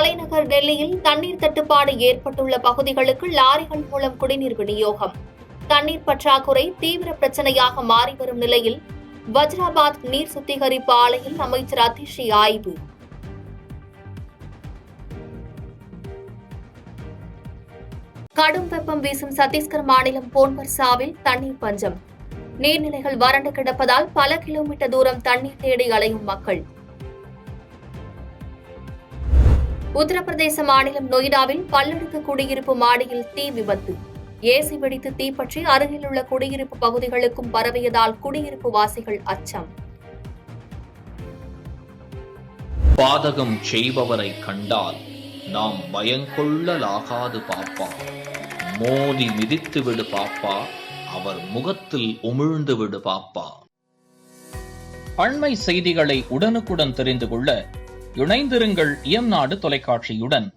தலைநகர் டெல்லியில் தண்ணீர் தட்டுப்பாடு ஏற்பட்டுள்ள பகுதிகளுக்கு லாரிகள் மூலம் குடிநீர் விநியோகம். தண்ணீர் பற்றாக்குறை தீவிர பிரச்சனையாக மாறி வரும் நிலையில் வஜ்ராபாத் நீர் சுத்திகரிப்பு ஆலையில் அமைச்சர் அதிஷி ஆய்வு. கடும் வெப்பம் வீசும் சத்தீஸ்கர் மாநிலம் போன்பர்சாவில் தண்ணீர் பஞ்சம். நீர்நிலைகள் வறண்டு கிடப்பதால் பல கிலோமீட்டர் தூரம் தண்ணீர் தேடி அலையும் மக்கள். உத்தரப்பிரதேச மாநிலம் நொய்டாவில் பல்லடுக்கு குடியிருப்பு மாடியில் தீ விபத்து. ஏசி வெடித்து தீப்பற்றி அருகிலுள்ள குடியிருப்பு பகுதிகளுக்கும் பரவியதால் குடியிருப்பு வாசிகள் அச்சம். பாதகம் செய்பவரை கண்டால் நாம் பயங்கொள்ளலாகாது பாப்பா. மோதி மிதித்து விடு பாப்பா, அவர் முகத்தில் உமிழ்ந்து விடு பாப்பா. அண்மை செய்திகளை உடனுக்குடன் தெரிந்து கொள்ள இணைந்திருங்கள் இயம்நாடு தொலைக்காட்சியுடன்.